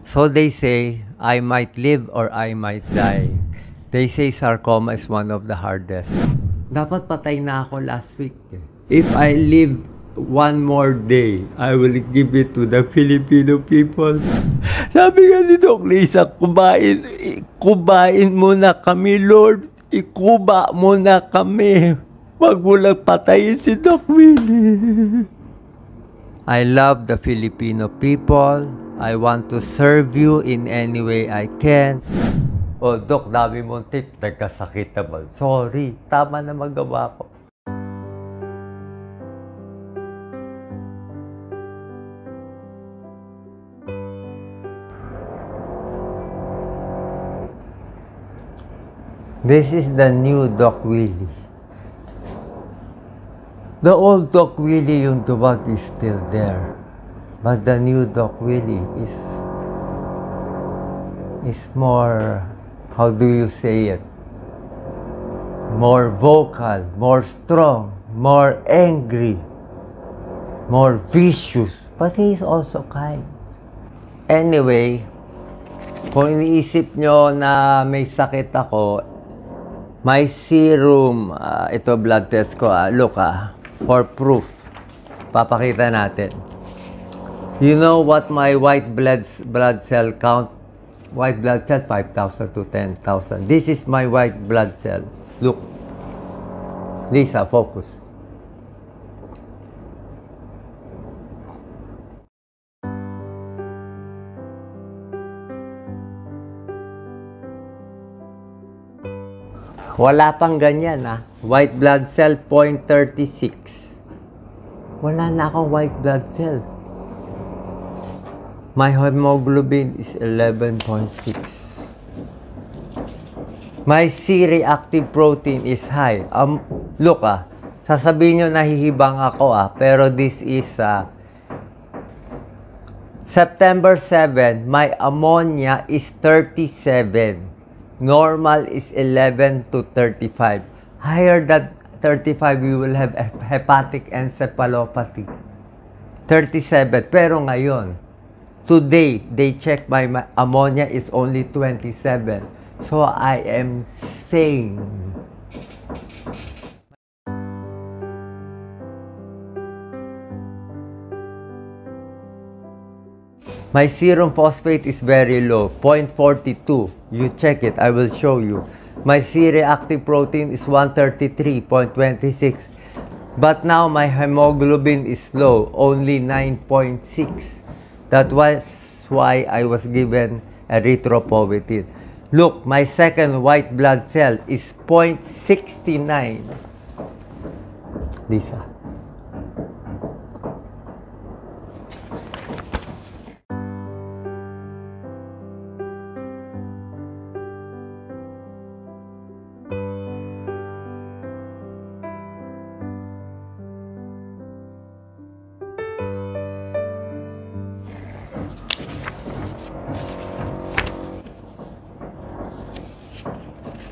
So they say, I might live or I might die. They say sarcoma is one of the hardest. Dapat patay na ako last week. If I live one more day, I will give it to the Filipino people. Sabi nga ni Doc Lisa, kubain muna kami, Lord. Ikuba muna kami. Wag mo lang patayin si Doc Willie. I love the Filipino people. I want to serve you in any way I can. Oh, Doc, dami mong tip. Nagkasakit naman. Sorry, tama na magawa ko. This is the new Doc Willie. The old Doc Willie, yung duwag, is still there. But the new Doc Willie is more, how do you say it? More vocal, more strong, more angry, more vicious. But he is also kind. Anyway, kung iniisip nyo na may sakit ako, my serum, ito blood test ko, look for proof. Papakita natin. You know what my white blood cell count? White blood cell, 5,000 to 10,000. This is my white blood cell. Look. Lisa, focus. Wala pang ganyan, White blood cell, 0.36. Wala na akong white blood cell. My hemoglobin is 11.6. My C-reactive protein is high. Look, sasabihin nyo nahihibang ako, pero this is September 7, my ammonia is 37. Normal is 11 to 35. Higher than 35, you will have hepatic encephalopathy. 37. Pero ngayon, today, they check my ammonia is only 27. So, I am sane. My serum phosphate is very low, 0.42. You check it, I will show you. My C-reactive protein is 133.26. But now my hemoglobin is low, only 9.6. That was why I was given erythropoietin. Look, my second white blood cell is 0.69. Lisa.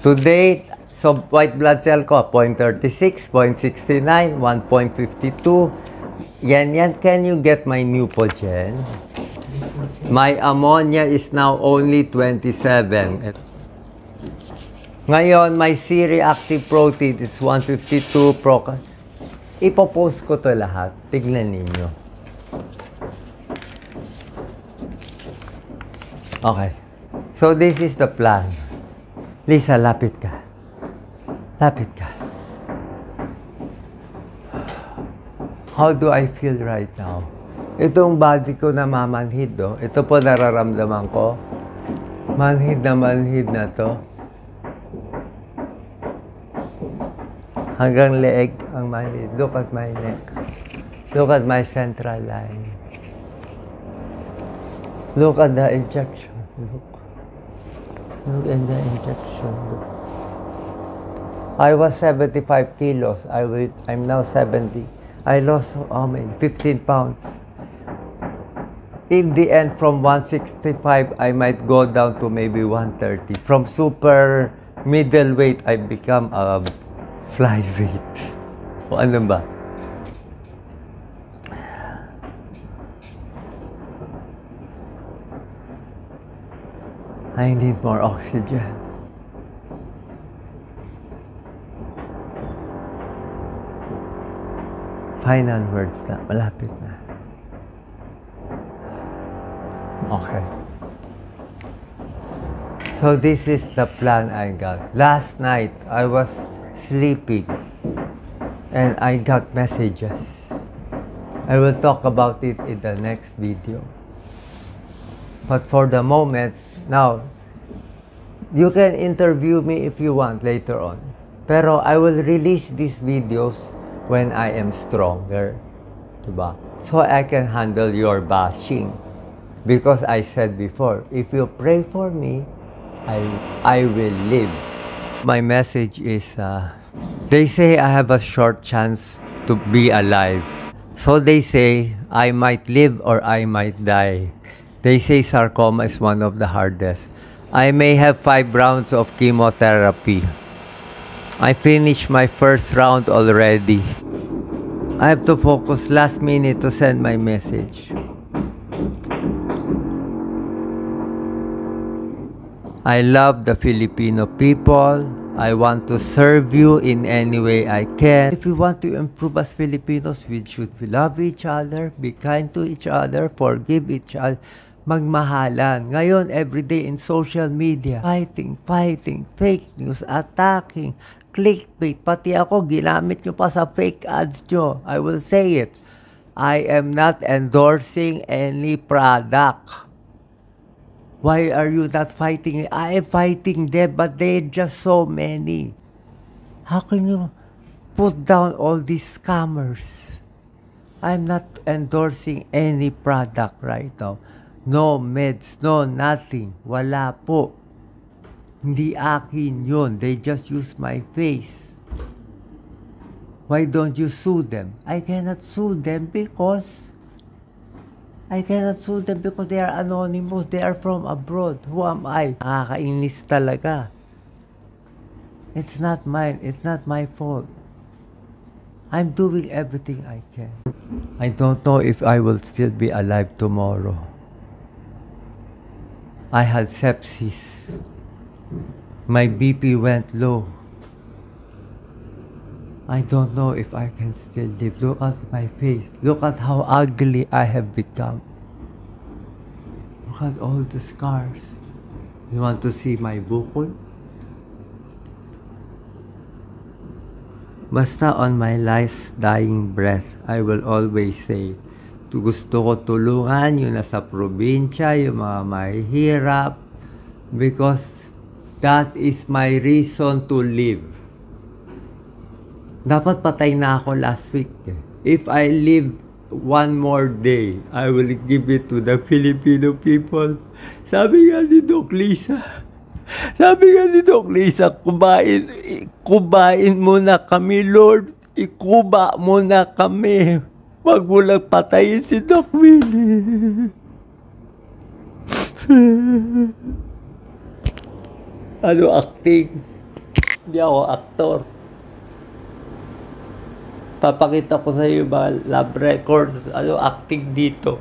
Today, so white blood cell ko, 0.36, 0.69, 1.52. Yan. Can you get my Neupogen? My ammonia is now only 27. Ngayon, my C-reactive protein is 152. Ipopost ko to lahat. Tignan ninyo. Okay. So, this is the plan. Lisa, lapit ka. Lapit ka. How do I feel right now? Itong body ko na mamanhid, ito po nararamdaman ko. Manhid na to. Hanggang leeg ang manhid. Look at my neck. Look at my central line. Look at the injection. Look at the injection. I was 75 kilos. I'm now 70. I lost 15 pounds. In the end, from 165, I might go down to maybe 130. From super middleweight, I become a flyweight. O ano ba? I need more oxygen. Final words na. Malapit na. Okay. So this is the plan I got. Last night, I was sleeping and I got messages. I will talk about it in the next video. But for the moment, now, you can interview me if you want later on. Pero I will release these videos when I am stronger. Diba? So I can handle your bashing. Because I said before, if you pray for me, I will live. My message is, they say I have a short chance to be alive. So they say I might live or I might die. They say sarcoma is one of the hardest. I may have 5 rounds of chemotherapy. I finished my first round already. I have to focus last minute to send my message. I love the Filipino people. I want to serve you in any way I can. If we want to improve as Filipinos, we should love each other, be kind to each other, forgive each other, magmahalan. Ngayon, everyday in social media, fighting, fake news, attacking, clickbait. Pati ako, ginamit nyo pa sa fake ads nyo. I will say it. I am not endorsing any product. Why are you not fighting? I am fighting them, but they're just so many. How can you put down all these scammers? I'm not endorsing any product right now. No meds, no nothing. Wala po. Hindi akin yun. They just use my face. Why don't you sue them? I cannot sue them because they are anonymous. They are from abroad. Who am I? Nakakainis talaga. It's not mine. It's not my fault. I'm doing everything I can. I don't know if I will still be alive tomorrow. I had sepsis. My BP went low. I don't know if I can still live. Look at my face. Look at how ugly I have become. Look at all the scars. You want to see my bukol? Basta on my last dying breath, I will always say, gusto ko tulungan yung nasa probinsya, yung mga mahihirap, because that is my reason to live. Dapat patay na ako last week. If I live one more day, I will give it to the Filipino people. Sabi nga ni Doc Lisa, kubain muna kami, Lord. Ikuba muna kami. Wag mo lang patayin si Doc Willie. Ano acting? Hindi ako aktor. Papakita ko sa iyo mga lab records, acting dito.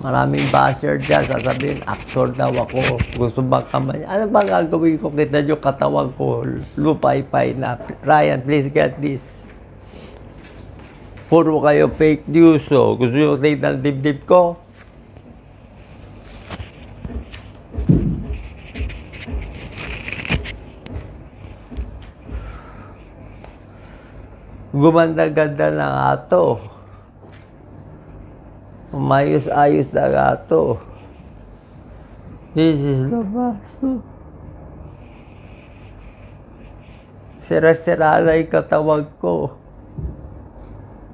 Maraming basher dyan, sasabihin, actor daw ako. Gusto bang kamay? Ano ba gagawin ko? Kita nyo katawan ko, lupay-pay na. Ryan, please get this. Puro kayo fake news, oh. Gusto nyo tignan ng dibdib ko? Gumanda-ganda na nga to. Umayos-ayos na nga to. This is the baso. Sira-sira na yung katawag ko.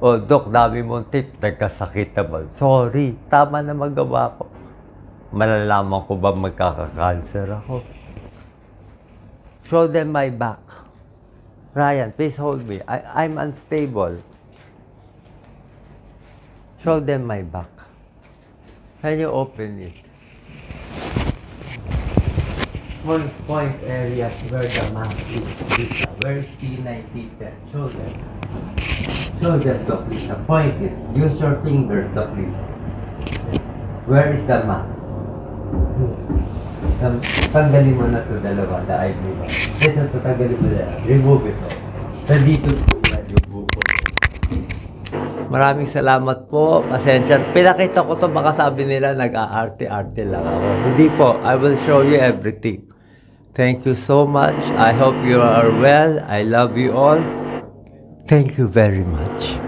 Oh, Dok, dami mong tip. Nagkasakit naman. Sorry, tama na magawa ko. Malalaman ko ba magkaka-cancer ako? Show them my back. Ryan, please hold me. I'm unstable. Show them my back. Can you open it? Point areas where the map is. Where is T9, T10? Show them. Show them, Doc Lisa. Point it. Use your fingers, Doc Lisa. Where is the map? Tanggalin mo na ito dalawa, the eyelid. Yes, ito, tanggalin mo na. Remove ito. Nandito po yan yung buko. Maraming salamat po. Pasensya. Pinakita ko to, baka sabi nila nag-aarte-arte lang ako. Hindi po. I will show you everything. Thank you so much. I hope you are well. I love you all. Thank you very much.